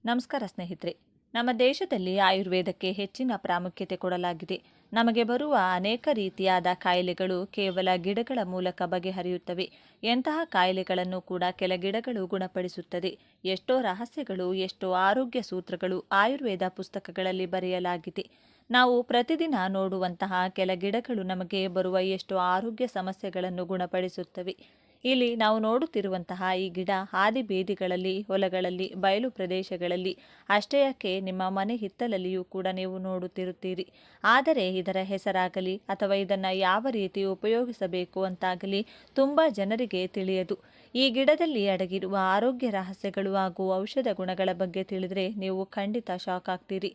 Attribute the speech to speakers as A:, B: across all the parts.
A: ನಮಸ್ಕಾರ ಸ್ನೇಹಿತರೆ. ನಮ್ಮ ದೇಶದಲ್ಲಿ ಆಯುರ್ವೇದಕ್ಕೆ ಹೆಚ್ಚಿನ ಪ್ರಾಮುಖ್ಯತೆ ಕೊಡಲಾಗಿದೆ. ನಮಗೆ ಬರುವ ಅನೇಕ ರೀತಿಯಾದ ಕಾಯಿಲೆಗಳು ಕೇವಲ ಗಿಡಗಳ ಮೂಲಕ ಬಗೆಹರಿಯುತ್ತವೆ. ಎಂತಹ ಕಾಯಿಲೆಗಳನ್ನು ಕೂಡ ಕೆಲ ಗಿಡಗಳು ಗುಣಪಡಿಸುತ್ತದೆ. ಎಷ್ಟೋ ರಹಸ್ಯಗಳು, ಎಷ್ಟೋ ಆರೋಗ್ಯ ಸೂತ್ರಗಳು ಆಯುರ್ವೇದ ಪುಸ್ತಕಗಳಲ್ಲಿ ಬರೆಯಲಾಗಿದೆ. ನಾವು ಪ್ರತಿದಿನ ನೋಡುವಂತಹ ಕೆಲ ಗಿಡಗಳು ನಮಗೆ ಬರುವ ಎಷ್ಟೋ ಆರೋಗ್ಯ ಸಮಸ್ಯೆಗಳನ್ನು ಗುಣಪಡಿಸುತ್ತವೆ. ಇಲ್ಲಿ ನಾವು ನೋಡುತ್ತಿರುವಂತಹ ಈ ಗಿಡ ಹಾದಿ ಬೀದಿಗಳಲ್ಲಿ, ಹೊಲಗಳಲ್ಲಿ, ಬಯಲು ಪ್ರದೇಶಗಳಲ್ಲಿ, ಅಷ್ಟೇ ಯಾಕೆ ನಿಮ್ಮ ಮನೆ ಹಿತ್ತಲಲ್ಲಿಯೂ ಕೂಡ ನೀವು ನೋಡುತ್ತಿರುತ್ತೀರಿ. ಆದರೆ ಇದರ ಹೆಸರಾಗಲಿ ಅಥವಾ ಇದನ್ನು ಯಾವ ರೀತಿ ಉಪಯೋಗಿಸಬೇಕು ಅಂತಾಗಲಿ ತುಂಬ ಜನರಿಗೆ ತಿಳಿಯದು. ಈ ಗಿಡದಲ್ಲಿ ಅಡಗಿರುವ ಆರೋಗ್ಯ ರಹಸ್ಯಗಳು ಹಾಗೂ ಔಷಧ ಗುಣಗಳ ಬಗ್ಗೆ ತಿಳಿದರೆ ನೀವು ಖಂಡಿತ ಶಾಕ್ ಆಗ್ತೀರಿ.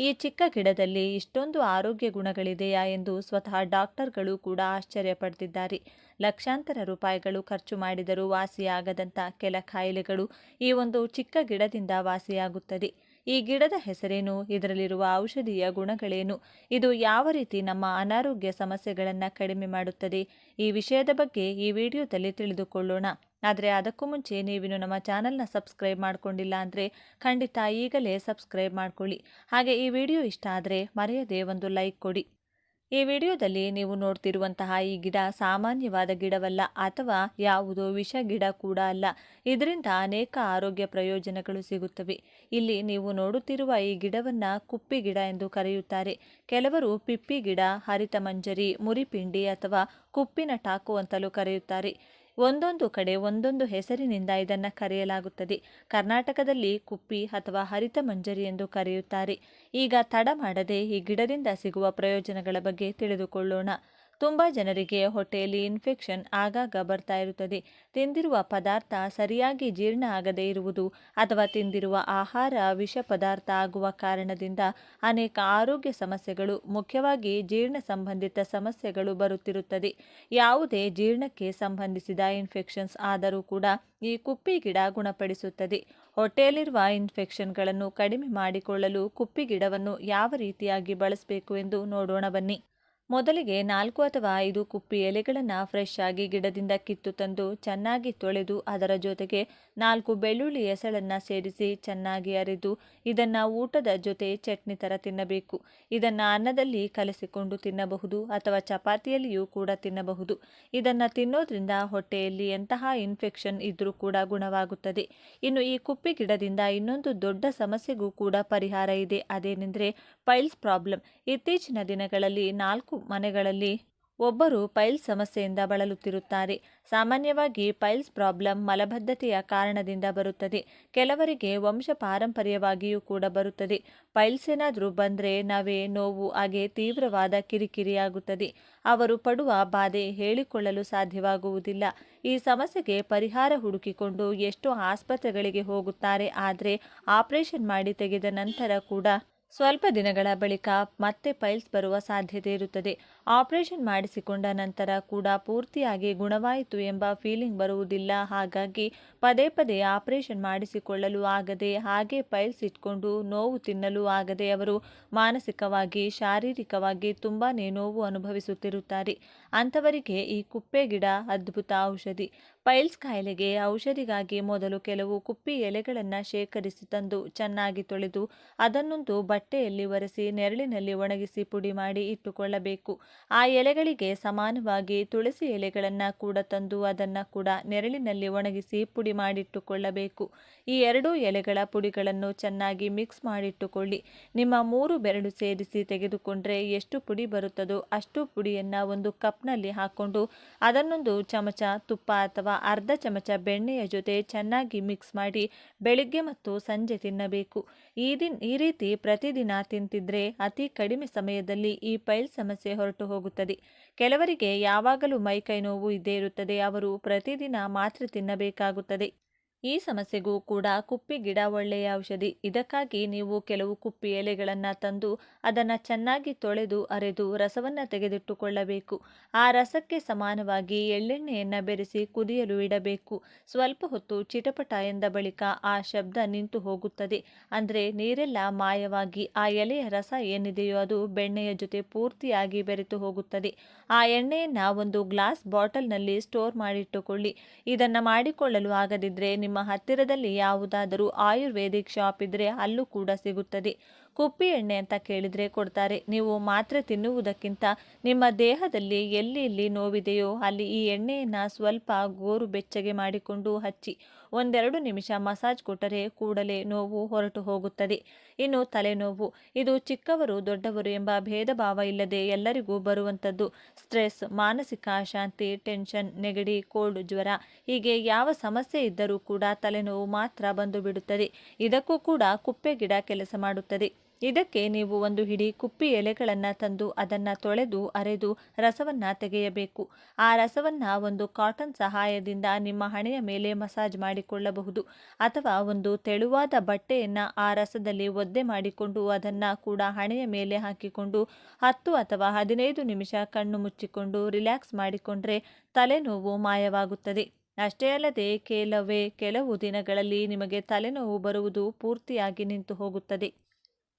A: ಈ ಚಿಕ್ಕ ಗಿಡದಲ್ಲಿ ಇಷ್ಟೊಂದು ಆರೋಗ್ಯ ಗುಣಗಳಿದೆಯಾ ಎಂದು ಸ್ವತಃ ಡಾಕ್ಟರ್ಗಳು ಕೂಡ ಆಶ್ಚರ್ಯಪಡ್ತಿದ್ದಾರೆ. ಲಕ್ಷಾಂತರ ರೂಪಾಯಿಗಳು ಖರ್ಚು ಮಾಡಿದರೂ ವಾಸಿಯಾಗದಂಥ ಕೆಲ ಕಾಯಿಲೆಗಳು ಈ ಒಂದು ಚಿಕ್ಕ ಗಿಡದಿಂದ ವಾಸಿಯಾಗುತ್ತದೆ. ಈ ಗಿಡದ ಹೆಸರೇನು? ಇದರಲ್ಲಿರುವ ಔಷಧೀಯ ಗುಣಗಳೇನು? ಇದು ಯಾವ ರೀತಿ ನಮ್ಮ ಅನಾರೋಗ್ಯ ಸಮಸ್ಯೆಗಳನ್ನು ಕಡಿಮೆ ಮಾಡುತ್ತದೆ? ಈ ವಿಷಯದ ಬಗ್ಗೆ ಈ ವಿಡಿಯೋದಲ್ಲಿ ತಿಳಿದುಕೊಳ್ಳೋಣ. ಆದರೆ ಅದಕ್ಕೂ ಮುಂಚೆ ನೀವಿನ್ನು ನಮ್ಮ ಚಾನಲ್ನ ಸಬ್ಸ್ಕ್ರೈಬ್ ಮಾಡಿಕೊಂಡಿಲ್ಲ ಅಂದರೆ ಖಂಡಿತ ಈಗಲೇ ಸಬ್ಸ್ಕ್ರೈಬ್ ಮಾಡ್ಕೊಳ್ಳಿ. ಹಾಗೆ ಈ ವಿಡಿಯೋ ಇಷ್ಟ ಆದರೆ ಮರೆಯದೆ ಒಂದು ಲೈಕ್ ಕೊಡಿ. ಈ ವಿಡಿಯೋದಲ್ಲಿ ನೀವು ನೋಡ್ತಿರುವಂತಹ ಈ ಗಿಡ ಸಾಮಾನ್ಯವಾದ ಗಿಡವಲ್ಲ ಅಥವಾ ಯಾವುದೋ ವಿಷ ಗಿಡ ಕೂಡ ಅಲ್ಲ. ಇದರಿಂದ ಅನೇಕ ಆರೋಗ್ಯ ಪ್ರಯೋಜನಗಳು ಸಿಗುತ್ತವೆ. ಇಲ್ಲಿ ನೀವು ನೋಡುತ್ತಿರುವ ಈ ಗಿಡವನ್ನ ಕುಪ್ಪಿ ಗಿಡ ಎಂದು ಕರೆಯುತ್ತಾರೆ. ಕೆಲವರು ಪಿಪ್ಪಿ ಗಿಡ, ಹರಿತ ಮಂಜರಿ, ಮುರಿಪಿಂಡಿ ಅಥವಾ ಕುಪ್ಪಿನ ಟಾಕು ಅಂತಲೂ ಕರೆಯುತ್ತಾರೆ. ಒಂದೊಂದು ಕಡೆ ಒಂದೊಂದು ಹೆಸರಿನಿಂದ ಇದನ್ನು ಕರೆಯಲಾಗುತ್ತದೆ. ಕರ್ನಾಟಕದಲ್ಲಿ ಕುಪ್ಪಿ ಅಥವಾ ಹರಿತ ಮಂಜರಿ ಎಂದು ಕರೆಯುತ್ತಾರೆ. ಈಗ ತಡ ಮಾಡದೆ ಈ ಗಿಡದಿಂದ ಸಿಗುವ ಪ್ರಯೋಜನಗಳ ಬಗ್ಗೆ ತಿಳಿದುಕೊಳ್ಳೋಣ. ತುಂಬ ಜನರಿಗೆ ಹೊಟ್ಟೆಯಲ್ಲಿ ಇನ್ಫೆಕ್ಷನ್ ಆಗಾಗ ಬರ್ತಾ ಇರುತ್ತದೆ. ತಿಂದಿರುವ ಪದಾರ್ಥ ಸರಿಯಾಗಿ ಜೀರ್ಣ ಆಗದೇ ಇರುವುದು ಅಥವಾ ತಿಂದಿರುವ ಆಹಾರ ವಿಷ ಪದಾರ್ಥ ಆಗುವ ಕಾರಣದಿಂದ ಅನೇಕ ಆರೋಗ್ಯ ಸಮಸ್ಯೆಗಳು, ಮುಖ್ಯವಾಗಿ ಜೀರ್ಣ ಸಂಬಂಧಿತ ಸಮಸ್ಯೆಗಳು ಬರುತ್ತಿರುತ್ತದೆ. ಯಾವುದೇ ಜೀರ್ಣಕ್ಕೆ ಸಂಬಂಧಿಸಿದ ಇನ್ಫೆಕ್ಷನ್ಸ್ ಆದರೂ ಕೂಡ ಈ ಕುಪ್ಪಿ ಗಿಡ ಗುಣಪಡಿಸುತ್ತದೆ. ಹೊಟ್ಟೆಯಲ್ಲಿರುವ ಇನ್ಫೆಕ್ಷನ್ಗಳನ್ನು ಕಡಿಮೆ ಮಾಡಿಕೊಳ್ಳಲು ಕುಪ್ಪಿ ಗಿಡವನ್ನು ಯಾವ ರೀತಿಯಾಗಿ ಬಳಸಬೇಕು ಎಂದು ನೋಡೋಣ ಬನ್ನಿ. ಮೊದಲಿಗೆ 4 ಅಥವಾ 5 ಕುಪ್ಪಿ ಎಲೆಗಳನ್ನು ಫ್ರೆಶ್ ಆಗಿ ಗಿಡದಿಂದ ಕಿತ್ತು ತಂದು ಚೆನ್ನಾಗಿ ತೊಳೆದು ಅದರ ಜೊತೆಗೆ 4 ಬೆಳ್ಳುಳ್ಳಿ ಎಸಳನ್ನು ಸೇರಿಸಿ ಚೆನ್ನಾಗಿ ಅರೆದು ಇದನ್ನು ಊಟದ ಜೊತೆ ಚಟ್ನಿ ಥರ ತಿನ್ನಬೇಕು. ಇದನ್ನು ಅನ್ನದಲ್ಲಿ ಕಲಸಿಕೊಂಡು ತಿನ್ನಬಹುದು ಅಥವಾ ಚಪಾತಿಯಲ್ಲಿಯೂ ಕೂಡ ತಿನ್ನಬಹುದು. ಇದನ್ನು ತಿನ್ನೋದ್ರಿಂದ ಹೊಟ್ಟೆಯಲ್ಲಿ ಎಂತಹ ಇನ್ಫೆಕ್ಷನ್ ಇದ್ರೂ ಕೂಡ ಗುಣವಾಗುತ್ತದೆ. ಇನ್ನು ಈ ಕುಪ್ಪಿ ಗಿಡದಿಂದ ಇನ್ನೊಂದು ದೊಡ್ಡ ಸಮಸ್ಯೆಗೂ ಕೂಡ ಪರಿಹಾರ ಇದೆ. ಅದೇನೆಂದರೆ ಪೈಲ್ಸ್ ಪ್ರಾಬ್ಲಮ್. ಇತ್ತೀಚಿನ ದಿನಗಳಲ್ಲಿ 4 ಮನೆಗಳಲ್ಲಿ ಒಬ್ಬರು ಪೈಲ್ಸ್ ಸಮಸ್ಯೆಯಿಂದ ಬಳಲುತ್ತಿರುತ್ತಾರೆ. ಸಾಮಾನ್ಯವಾಗಿ ಪೈಲ್ಸ್ ಪ್ರಾಬ್ಲಮ್ ಮಲಬದ್ಧತೆಯ ಕಾರಣದಿಂದ ಬರುತ್ತದೆ. ಕೆಲವರಿಗೆ ವಂಶ ಪಾರಂಪರ್ಯವಾಗಿಯೂ ಕೂಡ ಬರುತ್ತದೆ. ಪೈಲ್ಸ್ ಏನಾದರೂ ಬಂದರೆ ನವೆ, ನೋವು, ಹಾಗೆ ತೀವ್ರವಾದ ಕಿರಿಕಿರಿಯಾಗುತ್ತದೆ. ಅವರು ಪಡುವ ಬಾಧೆ ಹೇಳಿಕೊಳ್ಳಲು ಸಾಧ್ಯವಾಗುವುದಿಲ್ಲ. ಈ ಸಮಸ್ಯೆಗೆ ಪರಿಹಾರ ಹುಡುಕಿಕೊಂಡು ಎಷ್ಟೋ ಆಸ್ಪತ್ರೆಗಳಿಗೆ ಹೋಗುತ್ತಾರೆ. ಆದರೆ ಆಪರೇಷನ್ ಮಾಡಿ ತೆಗೆದ ನಂತರ ಕೂಡ ಸ್ವಲ್ಪ ದಿನಗಳ ಬಳಿಕ ಮತ್ತೆ ಪೈಲ್ಸ್ ಬರುವ ಸಾಧ್ಯತೆ ಇರುತ್ತದೆ. ಆಪರೇಷನ್ ಮಾಡಿಸಿಕೊಂಡ ನಂತರ ಕೂಡ ಪೂರ್ತಿಯಾಗಿ ಗುಣವಾಯಿತು ಎಂಬ ಫೀಲಿಂಗ್ ಬರುವುದಿಲ್ಲ. ಹಾಗಾಗಿ ಪದೇ ಪದೇ ಆಪರೇಷನ್ ಮಾಡಿಸಿಕೊಳ್ಳಲು ಆಗದೆ, ಹಾಗೆ ಪೈಲ್ಸ್ ಇಟ್ಕೊಂಡು ನೋವು ತಿನ್ನಲು ಆಗದೆ ಅವರು ಮಾನಸಿಕವಾಗಿ, ಶಾರೀರಿಕವಾಗಿ ತುಂಬಾ ನೋವು ಅನುಭವಿಸುತ್ತಿರುತ್ತಾರೆ. ಅಂಥವರಿಗೆ ಈ ಕುಪ್ಪೆ ಗಿಡ ಅದ್ಭುತ ಔಷಧಿ. ಪೈಲ್ಸ್ ಕಾಯಿಲೆಗೆ ಔಷಧಿಗಾಗಿ ಮೊದಲು ಕೆಲವು ಕುಪ್ಪಿ ಎಲೆಗಳನ್ನು ಶೇಖರಿಸಿ ತಂದು ಚೆನ್ನಾಗಿ ತೊಳೆದು ಅದನ್ನೊಂದು ಬಟ್ಟೆಯಲ್ಲಿ ಒರೆಸಿ ನೆರಳಿನಲ್ಲಿ ಒಣಗಿಸಿ ಪುಡಿ ಮಾಡಿ ಇಟ್ಟುಕೊಳ್ಳಬೇಕು. ಆ ಎಲೆಗಳಿಗೆ ಸಮಾನವಾಗಿ ತುಳಸಿ ಎಲೆಗಳನ್ನು ಕೂಡ ತಂದು ಅದನ್ನು ಕೂಡ ನೆರಳಿನಲ್ಲಿ ಒಣಗಿಸಿ ಪುಡಿ ಮಾಡಿಟ್ಟುಕೊಳ್ಳಬೇಕು. ಈ 2 ಎಲೆಗಳ ಪುಡಿಗಳನ್ನು ಚೆನ್ನಾಗಿ ಮಿಕ್ಸ್ ಮಾಡಿಟ್ಟುಕೊಳ್ಳಿ. ನಿಮ್ಮ 3 ಬೆರಳು ಸೇರಿಸಿ ತೆಗೆದುಕೊಂಡ್ರೆ ಎಷ್ಟು ಪುಡಿ ಬರುತ್ತದೋ ಅಷ್ಟು ಪುಡಿಯನ್ನು ಒಂದು ಕಪ್ನಲ್ಲಿ ಹಾಕ್ಕೊಂಡು ಅದನ್ನೊಂದು ಚಮಚ ತುಪ್ಪ ಅಥವಾ ಅರ್ಧ ಚಮಚ ಬೆಣ್ಣೆಯ ಜೊತೆ ಚೆನ್ನಾಗಿ ಮಿಕ್ಸ್ ಮಾಡಿ ಬೆಳಿಗ್ಗೆ ಮತ್ತು ಸಂಜೆ ತಿನ್ನಬೇಕು. ಈ ರೀತಿ ಪ್ರತಿದಿನ ತಿಂತಿದ್ರೆ ಅತಿ ಕಡಿಮೆ ಸಮಯದಲ್ಲಿ ಈ ಪೈಲ್ಸ್ ಸಮಸ್ಯೆ ಹೊರಟು ಹೋಗುತ್ತದೆ. ಕೆಲವರಿಗೆ ಯಾವಾಗಲೂ ಮೈಕೈ ನೋವು ಇದ್ದೇ ಇರುತ್ತದೆ. ಅವರು ಪ್ರತಿದಿನ ಮಾತ್ರೆ ತಿನ್ನಬೇಕಾಗುತ್ತದೆ. ಈ ಸಮಸ್ಯೆಗೂ ಕೂಡ ಕುಪ್ಪಿ ಗಿಡ ಒಳ್ಳೆಯ ಔಷಧಿ. ಇದಕ್ಕಾಗಿ ನೀವು ಕೆಲವು ಕುಪ್ಪಿ ಎಲೆಗಳನ್ನು ತಂದು ಅದನ್ನು ಚೆನ್ನಾಗಿ ತೊಳೆದು ಅರೆದು ರಸವನ್ನು ತೆಗೆದಿಟ್ಟುಕೊಳ್ಳಬೇಕು. ಆ ರಸಕ್ಕೆ ಸಮಾನವಾಗಿ ಎಳ್ಳೆಣ್ಣೆಯನ್ನು ಬೆರೆಸಿ ಕುದಿಯಲು ಇಡಬೇಕು. ಸ್ವಲ್ಪ ಹೊತ್ತು ಚಿಟಪಟ ಎಂದ ಬಳಿಕ ಆ ಶಬ್ದ ನಿಂತು ಹೋಗುತ್ತದೆ. ಅಂದರೆ ನೀರೆಲ್ಲ ಮಾಯವಾಗಿ ಆ ಎಲೆಯ ರಸ ಏನಿದೆಯೋ ಅದು ಬೆಣ್ಣೆಯ ಜೊತೆ ಪೂರ್ತಿಯಾಗಿ ಬೆರೆತು ಹೋಗುತ್ತದೆ. ಆ ಎಣ್ಣೆಯನ್ನು ಒಂದು ಗ್ಲಾಸ್ ಬಾಟಲ್ನಲ್ಲಿ ಸ್ಟೋರ್ ಮಾಡಿಟ್ಟುಕೊಳ್ಳಿ. ಇದನ್ನು ಮಾಡಿಕೊಳ್ಳಲು ಆಗದಿದ್ದರೆ ನಿಮ್ಮ ಹತ್ತಿರದಲ್ಲಿ ಯಾವುದಾದರೂ ಆಯುರ್ವೇದಿಕ್ ಶಾಪ್ ಇದ್ದರೆ ಅಲ್ಲೂ ಕೂಡ ಸಿಗುತ್ತದೆ. ಕುಪ್ಪಿ ಎಣ್ಣೆ ಅಂತ ಕೇಳಿದರೆ ಕೊಡ್ತಾರೆ. ನೀವು ಮಾತ್ರೆ ತಿನ್ನುವುದಕ್ಕಿಂತ ನಿಮ್ಮ ದೇಹದಲ್ಲಿ ಎಲ್ಲಿ ನೋವಿದೆಯೋ ಅಲ್ಲಿ ಈ ಎಣ್ಣೆಯನ್ನು ಸ್ವಲ್ಪ ಗೋರು ಬೆಚ್ಚಗೆ ಮಾಡಿಕೊಂಡು ಹಚ್ಚಿ 1-2 ನಿಮಿಷ ಮಸಾಜ್ ಕೊಟ್ಟರೆ ಕೂಡಲೇ ನೋವು ಹೊರಟು ಹೋಗುತ್ತದೆ. ಇನ್ನು ತಲೆನೋವು, ಇದು ಚಿಕ್ಕವರು ದೊಡ್ಡವರು ಎಂಬ ಭೇದ ಭಾವ ಇಲ್ಲದೆ ಎಲ್ಲರಿಗೂ ಬರುವಂಥದ್ದು. ಸ್ಟ್ರೆಸ್, ಮಾನಸಿಕ ಅಶಾಂತಿ, ಟೆನ್ಷನ್, ನೆಗಡಿ, ಕೋಲ್ಡ್, ಜ್ವರ ಹೀಗೆ ಯಾವ ಸಮಸ್ಯೆ ಇದ್ದರೂ ಕೂಡ ತಲೆನೋವು ಮಾತ್ರ ಬಂದು ಬಿಡುತ್ತದೆ. ಇದಕ್ಕೂ ಕೂಡ ಕುಪ್ಪೆ ಗಿಡ ಕೆಲಸ ಮಾಡುತ್ತದೆ. ಇದಕ್ಕೆ ನೀವು ಒಂದು ಹಿಡಿ ಕುಪ್ಪಿ ಎಲೆಗಳನ್ನು ತಂದು ಅದನ್ನು ತೊಳೆದು ಅರೆದು ರಸವನ್ನು ತೆಗೆಯಬೇಕು. ಆ ರಸವನ್ನು ಒಂದು ಕಾಟನ್ ಸಹಾಯದಿಂದ ನಿಮ್ಮ ಹಣೆಯ ಮೇಲೆ ಮಸಾಜ್ ಮಾಡಿಕೊಳ್ಳಬಹುದು. ಅಥವಾ ಒಂದು ತೆಳುವಾದ ಬಟ್ಟೆಯನ್ನು ಆ ರಸದಲ್ಲಿ ಒದ್ದೆ ಮಾಡಿಕೊಂಡು ಅದನ್ನು ಕೂಡ ಹಣೆಯ ಮೇಲೆ ಹಾಕಿಕೊಂಡು 10 ಅಥವಾ 15 ನಿಮಿಷ ಕಣ್ಣು ಮುಚ್ಚಿಕೊಂಡು ರಿಲ್ಯಾಕ್ಸ್ ಮಾಡಿಕೊಂಡ್ರೆ ತಲೆನೋವು ಮಾಯವಾಗುತ್ತದೆ. ಅಷ್ಟೇ ಅಲ್ಲದೆ ಕೆಲವು ದಿನಗಳಲ್ಲಿ ನಿಮಗೆ ತಲೆನೋವು ಬರುವುದು ಪೂರ್ತಿಯಾಗಿ ನಿಂತು ಹೋಗುತ್ತದೆ.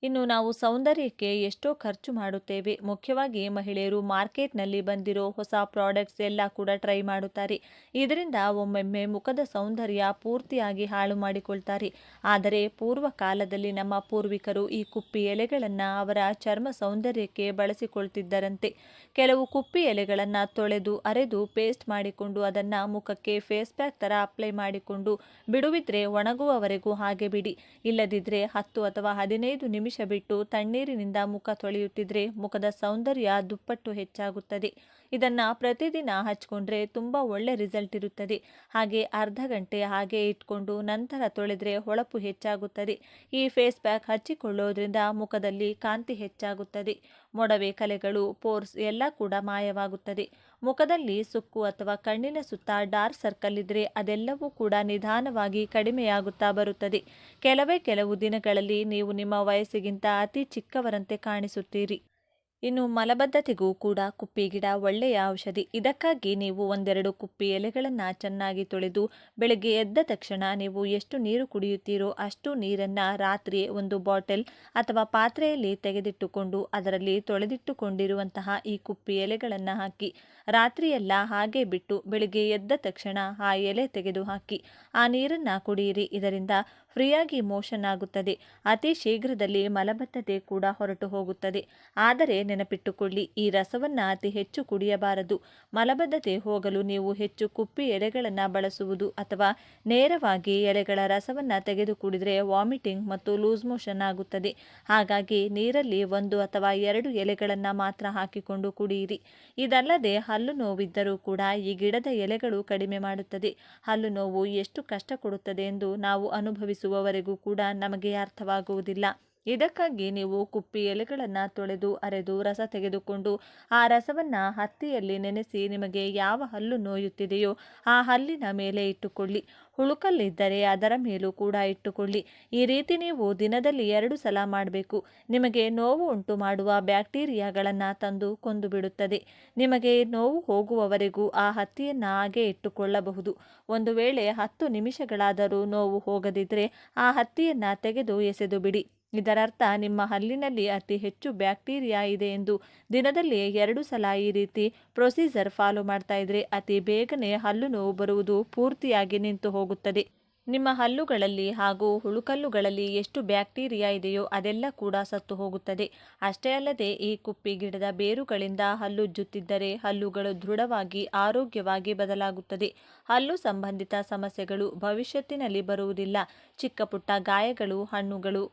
A: ಇನ್ನು ನಾವು ಸೌಂದರ್ಯಕ್ಕೆ ಎಷ್ಟೋ ಖರ್ಚು ಮಾಡುತ್ತೇವೆ. ಮುಖ್ಯವಾಗಿ ಮಹಿಳೆಯರು ಮಾರ್ಕೆಟ್ನಲ್ಲಿ ಬಂದಿರೋ ಹೊಸ ಪ್ರಾಡಕ್ಟ್ಸ್ ಎಲ್ಲ ಕೂಡ ಟ್ರೈ ಮಾಡುತ್ತಾರೆ. ಇದರಿಂದ ಒಮ್ಮೊಮ್ಮೆ ಮುಖದ ಸೌಂದರ್ಯ ಪೂರ್ತಿಯಾಗಿ ಹಾಳು ಮಾಡಿಕೊಳ್ತಾರೆ. ಆದರೆ ಪೂರ್ವ ಕಾಲದಲ್ಲಿ ನಮ್ಮ ಪೂರ್ವಿಕರು ಈ ಕುಪ್ಪಿ ಎಲೆಗಳನ್ನು ಅವರ ಚರ್ಮ ಸೌಂದರ್ಯಕ್ಕೆ ಬಳಸಿಕೊಳ್ತಿದ್ದರಂತೆ. ಕೆಲವು ಕುಪ್ಪಿ ಎಲೆಗಳನ್ನು ತೊಳೆದು ಅರೆದು ಪೇಸ್ಟ್ ಮಾಡಿಕೊಂಡು ಅದನ್ನು ಮುಖಕ್ಕೆ ಫೇಸ್ ಪ್ಯಾಕ್ ಥರ ಅಪ್ಲೈ ಮಾಡಿಕೊಂಡು ಬಿಡುವಿದ್ರೆ ಒಣಗುವವರೆಗೂ ಹಾಗೆ ಬಿಡಿ. ಇಲ್ಲದಿದ್ದರೆ 10 ಅಥವಾ 15 ನಿಮಿಷ ಬಿಟ್ಟು ತಣ್ಣೀರಿನಿಂದ ಮುಖ ತೊಳೆಯುತ್ತಿದ್ರೆ ಮುಖದ ಸೌಂದರ್ಯ ದುಪ್ಪಟ್ಟು ಹೆಚ್ಚಾಗುತ್ತದೆ. ಇದನ್ನು ಪ್ರತಿದಿನ ಹಚ್ಕೊಂಡ್ರೆ ತುಂಬ ಒಳ್ಳೆ ರಿಸಲ್ಟ್ ಇರುತ್ತದೆ. ಹಾಗೆ ಅರ್ಧ ಗಂಟೆ ಹಾಗೆ ಇಟ್ಕೊಂಡು ನಂತರ ತೊಳೆದ್ರೆ ಹೊಳಪು ಹೆಚ್ಚಾಗುತ್ತದೆ. ಈ ಫೇಸ್ ಪ್ಯಾಕ್ ಹಚ್ಚಿಕೊಳ್ಳೋದ್ರಿಂದ ಮುಖದಲ್ಲಿ ಕಾಂತಿ ಹೆಚ್ಚಾಗುತ್ತದೆ. ಮೊಡವೆ, ಕಲೆಗಳು, ಪೋರ್ಸ್ ಎಲ್ಲ ಕೂಡ ಮಾಯವಾಗುತ್ತದೆ. ಮುಖದಲ್ಲಿ ಸುಕ್ಕು ಅಥವಾ ಕಣ್ಣಿನ ಸುತ್ತ ಡಾರ್ಕ್ ಸರ್ಕಲ್ ಇದ್ದರೆ ಅದೆಲ್ಲವೂ ಕೂಡ ನಿಧಾನವಾಗಿ ಕಡಿಮೆಯಾಗುತ್ತಾ ಬರುತ್ತದೆ. ಕೆಲವು ದಿನಗಳಲ್ಲಿ ನೀವು ನಿಮ್ಮ ವಯಸ್ಸಿಗಿಂತ ಅತಿ ಚಿಕ್ಕವರಂತೆ ಕಾಣಿಸುತ್ತೀರಿ. ಇನ್ನು ಮಲಬದ್ಧತೆಗೂ ಕೂಡ ಕುಪ್ಪಿ ಗಿಡ ಒಳ್ಳೆಯ ಔಷಧಿ. ಇದಕ್ಕಾಗಿ ನೀವು 1-2 ಕುಪ್ಪಿ ಎಲೆಗಳನ್ನು ಚೆನ್ನಾಗಿ ತೊಳೆದು ಬೆಳಗ್ಗೆ ಎದ್ದ ತಕ್ಷಣ ನೀವು ಎಷ್ಟು ನೀರು ಕುಡಿಯುತ್ತೀರೋ ಅಷ್ಟು ನೀರನ್ನು ರಾತ್ರಿ ಒಂದು ಬಾಟಲ್ ಅಥವಾ ಪಾತ್ರೆಯಲ್ಲಿ ತೆಗೆದಿಟ್ಟುಕೊಂಡು ಅದರಲ್ಲಿ ತೊಳೆದಿಟ್ಟುಕೊಂಡಿರುವಂತಹ ಈ ಕುಪ್ಪಿ ಎಲೆಗಳನ್ನು ಹಾಕಿ ರಾತ್ರಿಯೆಲ್ಲ ಹಾಗೆ ಬಿಟ್ಟು ಬೆಳಗ್ಗೆ ಎದ್ದ ತಕ್ಷಣ ಆ ಎಲೆ ತೆಗೆದು ಹಾಕಿ ಆ ನೀರನ್ನು ಕುಡಿಯಿರಿ. ಇದರಿಂದ ಫ್ರೀಯಾಗಿ ಮೋಷನ್ ಆಗುತ್ತದೆ. ಅತಿ ಶೀಘ್ರದಲ್ಲಿ ಮಲಬದ್ಧತೆ ಕೂಡ ಹೊರಟು ಹೋಗುತ್ತದೆ. ಆದರೆ ನೆನಪಿಟ್ಟುಕೊಳ್ಳಿ, ಈ ರಸವನ್ನು ಅತಿ ಹೆಚ್ಚು ಕುಡಿಯಬಾರದು. ಮಲಬದ್ಧತೆ ಹೋಗಲು ನೀವು ಹೆಚ್ಚು ಕುಪ್ಪಿ ಎಲೆಗಳನ್ನು ಬಳಸುವುದು ಅಥವಾ ನೇರವಾಗಿ ಎಲೆಗಳ ರಸವನ್ನು ತೆಗೆದು ಕುಡಿದರೆ ವಾಮಿಟಿಂಗ್ ಮತ್ತು ಲೂಸ್ ಮೋಷನ್ ಆಗುತ್ತದೆ. ಹಾಗಾಗಿ ನೀರಲ್ಲಿ 1 ಅಥವಾ 2 ಎಲೆಗಳನ್ನು ಮಾತ್ರ ಹಾಕಿಕೊಂಡು ಕುಡಿಯಿರಿ. ಇದಲ್ಲದೆ ಹಲ್ಲು ನೋವಿದ್ದರೂ ಕೂಡ ಈ ಗಿಡದ ಎಲೆಗಳು ಕಡಿಮೆ ಮಾಡುತ್ತದೆ. ಹಲ್ಲು ನೋವು ಎಷ್ಟು ಕಷ್ಟ ಕೊಡುತ್ತದೆ ಎಂದು ನಾವು ಅನುಭವಿಸುವವರೆಗೂ ಕೂಡ ನಮಗೆ ಅರ್ಥವಾಗುವುದಿಲ್ಲ. ಇದಕ್ಕಾಗಿ ನೀವು ಕುಪ್ಪಿ ಎಲೆಗಳನ್ನು ತೊಳೆದು ಅರೆದು ರಸ ತೆಗೆದುಕೊಂಡು ಆ ರಸವನ್ನು ಹತ್ತಿಯಲ್ಲಿ ನೆನೆಸಿ ನಿಮಗೆ ಯಾವ ಹಲ್ಲು ನೋಯುತ್ತಿದೆಯೋ ಆ ಹಲ್ಲಿನ ಮೇಲೆ ಇಟ್ಟುಕೊಳ್ಳಿ. ಹುಳುಕಲ್ಲಿದ್ದರೆ ಅದರ ಮೇಲೂ ಕೂಡ ಇಟ್ಟುಕೊಳ್ಳಿ. ಈ ರೀತಿ ನೀವು ದಿನದಲ್ಲಿ 2 ಸಲ ಮಾಡಬೇಕು. ನಿಮಗೆ ನೋವು ಉಂಟು ಮಾಡುವ ಬ್ಯಾಕ್ಟೀರಿಯಾಗಳನ್ನು ತಂದು ಕೊಂದು ಬಿಡುತ್ತದೆ. ನಿಮಗೆ ನೋವು ಹೋಗುವವರೆಗೂ ಆ ಹತ್ತಿಯನ್ನು ಹಾಗೆ ಇಟ್ಟುಕೊಳ್ಳಬಹುದು. ಒಂದು ವೇಳೆ 10 ನಿಮಿಷಗಳಾದರೂ ನೋವು ಹೋಗದಿದ್ದರೆ ಆ ಹತ್ತಿಯನ್ನು ತೆಗೆದು ಎಸೆದು ಬಿಡಿ. ಇದರರ್ಥ ನಿಮ್ಮ ಹಲ್ಲಿನಲ್ಲಿ ಅತಿ ಹೆಚ್ಚು ಬ್ಯಾಕ್ಟೀರಿಯಾ ಇದೆ ಎಂದು. ದಿನದಲ್ಲಿ 2 ಸಲ ಈ ರೀತಿ ಪ್ರೊಸೀಜರ್ ಫಾಲೋ ಮಾಡ್ತಾ ಇದ್ರೆ ಅತಿ ಬೇಗನೆ ಹಲ್ಲು ನೋವು ಬರುವುದು ಪೂರ್ತಿಯಾಗಿ ನಿಂತು ಹೋಗುತ್ತದೆ. ನಿಮ್ಮ ಹಲ್ಲುಗಳಲ್ಲಿ ಹಾಗೂ ಹುಳುಕಲ್ಲುಗಳಲ್ಲಿ ಎಷ್ಟು ಬ್ಯಾಕ್ಟೀರಿಯಾ ಇದೆಯೋ ಅದೆಲ್ಲ ಕೂಡ ಸತ್ತು ಹೋಗುತ್ತದೆ. ಅಷ್ಟೇ ಅಲ್ಲದೆ ಈ ಕುಪ್ಪಿ ಗಿಡದ ಬೇರುಗಳಿಂದ ಹಲ್ಲುಜ್ಜುತ್ತಿದ್ದರೆ ಹಲ್ಲುಗಳು ದೃಢವಾಗಿ ಆರೋಗ್ಯವಾಗಿ ಬದಲಾಗುತ್ತದೆ. ಹಲ್ಲು ಸಂಬಂಧಿತ ಸಮಸ್ಯೆಗಳು ಭವಿಷ್ಯತ್ತಿನಲ್ಲಿ ಬರುವುದಿಲ್ಲ. ಚಿಕ್ಕ ಪುಟ್ಟ ಗಾಯಗಳು, ಹಣ್ಣುಗಳು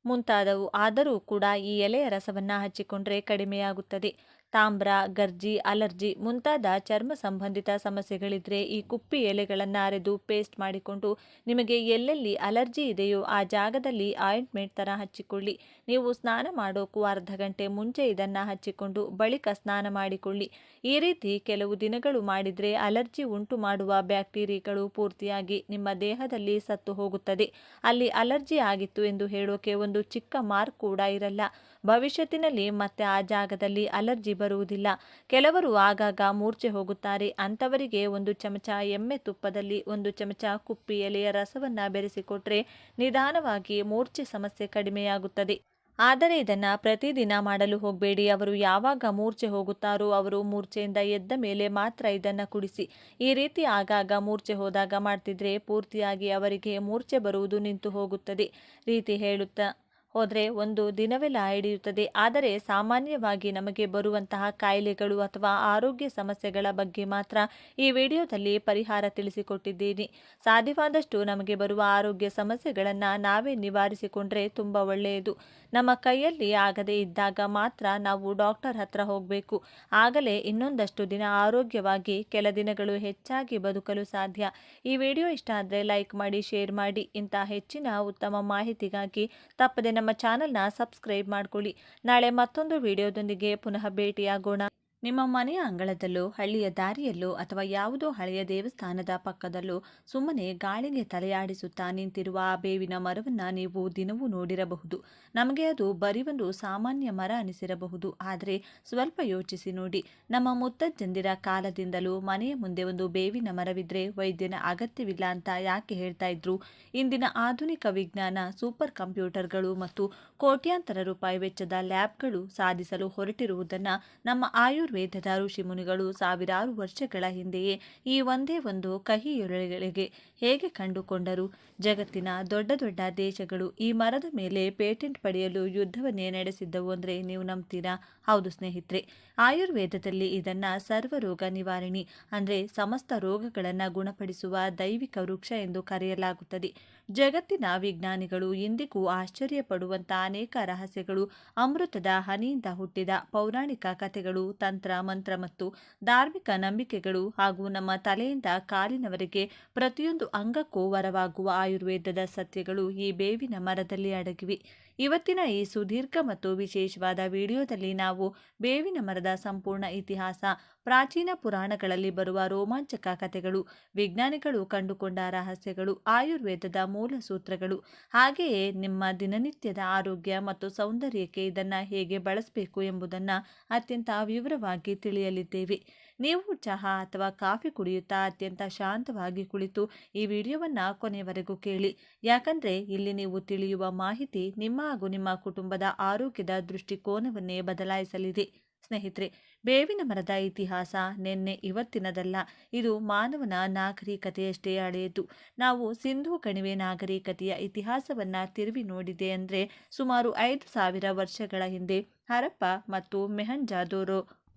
A: ಮುಂತಾದವು ಆದರೂ ಕೂಡ ಈ ಎಲೆಯ ರಸವನ್ನು ಹಚ್ಚಿಕೊಂಡ್ರೆ ಕಡಿಮೆಯಾಗುತ್ತದೆ. ತಾಮ್ರ, ಗರ್ಜಿ, ಅಲರ್ಜಿ ಮುಂತಾದ ಚರ್ಮ ಸಂಬಂಧಿತ ಸಮಸ್ಯೆಗಳಿದ್ರೆ ಈ ಕುಪ್ಪಿ ಎಲೆಗಳನ್ನು ಅರೆದು ಪೇಸ್ಟ್ ಮಾಡಿಕೊಂಡು ನಿಮಗೆ ಎಲ್ಲೆಲ್ಲಿ ಅಲರ್ಜಿ ಇದೆಯೋ ಆ ಜಾಗದಲ್ಲಿ ಆಯಿಂಟ್ಮೆಂಟ್ ಥರ ಹಚ್ಚಿಕೊಳ್ಳಿ. ನೀವು ಸ್ನಾನ ಮಾಡೋಕ್ಕೂ ಅರ್ಧ ಗಂಟೆ ಮುಂಚೆ ಇದನ್ನು ಹಚ್ಚಿಕೊಂಡು ಬಳಿಕ ಸ್ನಾನ ಮಾಡಿಕೊಳ್ಳಿ. ಈ ರೀತಿ ಕೆಲವು ದಿನಗಳು ಮಾಡಿದರೆ ಅಲರ್ಜಿ ಉಂಟು ಮಾಡುವ ಬ್ಯಾಕ್ಟೀರಿಯಾಗಳು ಪೂರ್ತಿಯಾಗಿ ನಿಮ್ಮ ದೇಹದಲ್ಲಿ ಸತ್ತು ಹೋಗುತ್ತದೆ. ಅಲ್ಲಿ ಅಲರ್ಜಿ ಆಗಿತ್ತು ಎಂದು ಹೇಳೋಕೆ ಒಂದು ಚಿಕ್ಕ ಮಾರ್ಕ್ ಕೂಡ ಇರಲ್ಲ. ಭವಿಷ್ಯತ್ತಿನಲ್ಲಿ ಮತ್ತೆ ಆ ಜಾಗದಲ್ಲಿ ಅಲರ್ಜಿ ಬರುವುದಿಲ್ಲ. ಕೆಲವರು ಆಗಾಗ ಮೂರ್ಛೆ ಹೋಗುತ್ತಾರೆ. ಅಂಥವರಿಗೆ 1 ಚಮಚ ಎಮ್ಮೆ ತುಪ್ಪದಲ್ಲಿ 1 ಚಮಚ ಕುಪ್ಪಿ ಎಲೆಯ ರಸವನ್ನು ಬೆರೆಸಿಕೊಟ್ರೆ ನಿಧಾನವಾಗಿ ಮೂರ್ಛೆ ಸಮಸ್ಯೆ ಕಡಿಮೆಯಾಗುತ್ತದೆ. ಆದರೆ ಇದನ್ನು ಪ್ರತಿದಿನ ಮಾಡಲು ಹೋಗಬೇಡಿ. ಅವರು ಯಾವಾಗ ಮೂರ್ಛೆ ಹೋಗುತ್ತಾರೋ ಅವರು ಮೂರ್ಛೆಯಿಂದ ಎದ್ದ ಮೇಲೆ ಮಾತ್ರ ಇದನ್ನು ಕುಡಿಸಿ. ಈ ರೀತಿ ಆಗಾಗ ಮೂರ್ಛೆ ಹೋದಾಗ ಮಾಡ್ತಿದ್ರೆ ಪೂರ್ತಿಯಾಗಿ ಅವರಿಗೆ ಮೂರ್ಛೆ ಬರುವುದು ನಿಂತು ಹೋಗುತ್ತದೆ ರೀತಿ ಹೇಳುತ್ತಾ ಹೋದರೆ ಒಂದು ದಿನವೆಲ್ಲ ಹಿಡಿಯುತ್ತದೆ. ಆದರೆ ಸಾಮಾನ್ಯವಾಗಿ ನಮಗೆ ಬರುವಂತಹ ಕಾಯಿಲೆಗಳು ಅಥವಾ ಆರೋಗ್ಯ ಸಮಸ್ಯೆಗಳ ಬಗ್ಗೆ ಮಾತ್ರ ಈ ವಿಡಿಯೋದಲ್ಲಿ ಪರಿಹಾರ ತಿಳಿಸಿಕೊಟ್ಟಿದ್ದೀನಿ. ಸಾಧ್ಯವಾದಷ್ಟು ನಮಗೆ ಬರುವ ಆರೋಗ್ಯ ಸಮಸ್ಯೆಗಳನ್ನು ನಾವೇ ನಿವಾರಿಸಿಕೊಂಡ್ರೆ ತುಂಬ ಒಳ್ಳೆಯದು. ನಮ್ಮ ಕೈಯಲ್ಲಿ ಆಗದೇ ಇದ್ದಾಗ ಮಾತ್ರ ನಾವು ಡಾಕ್ಟರ್ ಹತ್ರ ಹೋಗಬೇಕು. ಆಗಲೇ ಇನ್ನೊಂದಷ್ಟು ದಿನ ಆರೋಗ್ಯವಾಗಿ ಕೆಲ ದಿನಗಳು ಹೆಚ್ಚಾಗಿ ಬದುಕಲು ಸಾಧ್ಯ. ಈ ವಿಡಿಯೋ ಇಷ್ಟ ಆದರೆ ಲೈಕ್ ಮಾಡಿ, ಶೇರ್ ಮಾಡಿ. ಇಂಥ ಹೆಚ್ಚಿನ ಉತ್ತಮ ಮಾಹಿತಿಗಾಗಿ ತಪ್ಪದೆ ನಮ್ಮ ಚಾನಲ್ನ ಸಬ್ಸ್ಕ್ರೈಬ್ ಮಾಡ್ಕೊಳ್ಳಿ. ನಾಳೆ ಮತ್ತೊಂದು ವಿಡಿಯೋದೊಂದಿಗೆ ಪುನಃ ಭೇಟಿಯಾಗೋಣ. ನಿಮ್ಮ ಮನೆಯ ಅಂಗಳದಲ್ಲೋ, ಹಳ್ಳಿಯ ದಾರಿಯಲ್ಲೋ ಅಥವಾ ಯಾವುದೋ ಹಳೆಯ ದೇವಸ್ಥಾನದ ಪಕ್ಕದಲ್ಲೋ ಸುಮ್ಮನೆ ಗಾಳಿಗೆ ತಲೆಯಾಡಿಸುತ್ತಾ ನಿಂತಿರುವ ಆ ಬೇವಿನ ಮರವನ್ನು ನೀವು ದಿನವೂ ನೋಡಿರಬಹುದು. ನಮಗೆ ಅದು ಬರೀ ಒಂದು ಸಾಮಾನ್ಯ ಮರ ಅನಿಸಿರಬಹುದು. ಆದರೆ ಸ್ವಲ್ಪ ಯೋಚಿಸಿ ನೋಡಿ, ನಮ್ಮ ಮುತ್ತಜ್ಜಂದಿರ ಕಾಲದಿಂದಲೂ ಮನೆಯ ಮುಂದೆ ಒಂದು ಬೇವಿನ ಮರವಿದ್ರೆ ವೈದ್ಯನ ಅಗತ್ಯವಿಲ್ಲ ಅಂತ ಯಾಕೆ ಹೇಳ್ತಾ ಇದ್ರು? ಇಂದಿನ ಆಧುನಿಕ ವಿಜ್ಞಾನ, ಸೂಪರ್ ಕಂಪ್ಯೂಟರ್ಗಳು ಮತ್ತು ಕೋಟ್ಯಾಂತರ ರೂಪಾಯಿ ವೆಚ್ಚದ ಲ್ಯಾಬ್ಗಳು ಸಾಧಿಸಲು ಹೊರಟಿರುವುದನ್ನು ನಮ್ಮ ಆಯುರ್ವೇದದ ಋಷಿಮುನಿಗಳು ಸಾವಿರಾರು ವರ್ಷಗಳ ಹಿಂದೆಯೇ ಈ ಒಂದೇ ಒಂದು ಕಹಿಯೊಳಗೆ ಹೇಗೆ ಕಂಡುಕೊಂಡರು? ಜಗತ್ತಿನ ದೊಡ್ಡ ದೊಡ್ಡ ದೇಶಗಳು ಈ ಮರದ ಮೇಲೆ ಪೇಟೆಂಟ್ ಪಡೆಯಲು ಯುದ್ಧವನ್ನೇ ನಡೆಸಿದ್ದವು ಅಂದರೆ ನೀವು ನಂಬ್ತೀರಾ? ಹೌದು ಸ್ನೇಹಿತರೆ, ಆಯುರ್ವೇದದಲ್ಲಿ ಇದನ್ನು ಸರ್ವರೋಗ ನಿವಾರಣಿ ಅಂದರೆ ಸಮಸ್ತ ರೋಗಗಳನ್ನು ಗುಣಪಡಿಸುವ ದೈವಿಕ ವೃಕ್ಷ ಎಂದು ಕರೆಯಲಾಗುತ್ತದೆ. ಜಗತ್ತಿನ ವಿಜ್ಞಾನಿಗಳು ಇಂದಿಗೂ ಆಶ್ಚರ್ಯ ಪಡುವಂಥ ಅನೇಕ ರಹಸ್ಯಗಳು ಅಮೃತದ ಹನಿಯಿಂದ ಹುಟ್ಟಿದ ಪೌರಾಣಿಕ ಕಥೆಗಳು, ತಂತ್ರ ಮಂತ್ರ ಮತ್ತು ಧಾರ್ಮಿಕ ನಂಬಿಕೆಗಳು ಹಾಗೂ ನಮ್ಮ ತಲೆಯಿಂದ ಕಾಲಿನವರೆಗೆ ಪ್ರತಿಯೊಂದು ಅಂಗಕ್ಕೂ ವರವಾಗುವ ಆಯುರ್ವೇದದ ಸತ್ಯಗಳು ಈ ಬೇವಿನ ಮರದಲ್ಲಿ ಅಡಗಿವೆ. ಇವತ್ತಿನ ಈ ಸುದೀರ್ಘ ಮತ್ತು ವಿಶೇಷವಾದ ವಿಡಿಯೋದಲ್ಲಿ ನಾವು ಬೇವಿನ ಮರದ ಸಂಪೂರ್ಣ ಇತಿಹಾಸ, ಪ್ರಾಚೀನ ಪುರಾಣಗಳಲ್ಲಿ ಬರುವ ರೋಮಾಂಚಕ ಕಥೆಗಳು, ವಿಜ್ಞಾನಿಗಳು ಕಂಡುಕೊಂಡ ರಹಸ್ಯಗಳು, ಆಯುರ್ವೇದದ ಮೂಲ ಸೂತ್ರಗಳು, ಹಾಗೆಯೇ ನಿಮ್ಮ ದಿನನಿತ್ಯದ ಆರೋಗ್ಯ ಮತ್ತು ಸೌಂದರ್ಯಕ್ಕೆ ಇದನ್ನು ಹೇಗೆ ಬಳಸಬೇಕು ಎಂಬುದನ್ನು ಅತ್ಯಂತ ವಿವರವಾಗಿ ತಿಳಿಯಲಿದ್ದೇವೆ. ನೀವು ಚಹಾ ಅಥವಾ ಕಾಫಿ ಕುಡಿಯುತ್ತಾ ಅತ್ಯಂತ ಶಾಂತವಾಗಿ ಕುಳಿತು ಈ ವಿಡಿಯೋವನ್ನು ಕೊನೆಯವರೆಗೂ ಕೇಳಿ. ಯಾಕಂದರೆ ಇಲ್ಲಿ ನೀವು ತಿಳಿಯುವ ಮಾಹಿತಿ ನಿಮ್ಮ ಹಾಗೂ ನಿಮ್ಮ ಕುಟುಂಬದ ಆರೋಗ್ಯದ ದೃಷ್ಟಿಕೋನವನ್ನೇ ಬದಲಾಯಿಸಲಿದೆ. ಸ್ನೇಹಿತರೆ, ಬೇವಿನ ಮರದ ಇತಿಹಾಸ ನಿನ್ನೆ ಇವತ್ತಿನದಲ್ಲ. ಇದು ಮಾನವನ ನಾಗರಿಕತೆಯಷ್ಟೇ ಹಳೆಯದು. ನಾವು ಸಿಂಧೂ ಕಣಿವೆ ನಾಗರಿಕತೆಯ ಇತಿಹಾಸವನ್ನು ತಿರುವಿ ನೋಡಿದೆ ಅಂದರೆ ಸುಮಾರು 5000 ವರ್ಷಗಳ ಹಿಂದೆ ಹರಪ್ಪ ಮತ್ತು ಮೆಹಂಜಾದೊರೋ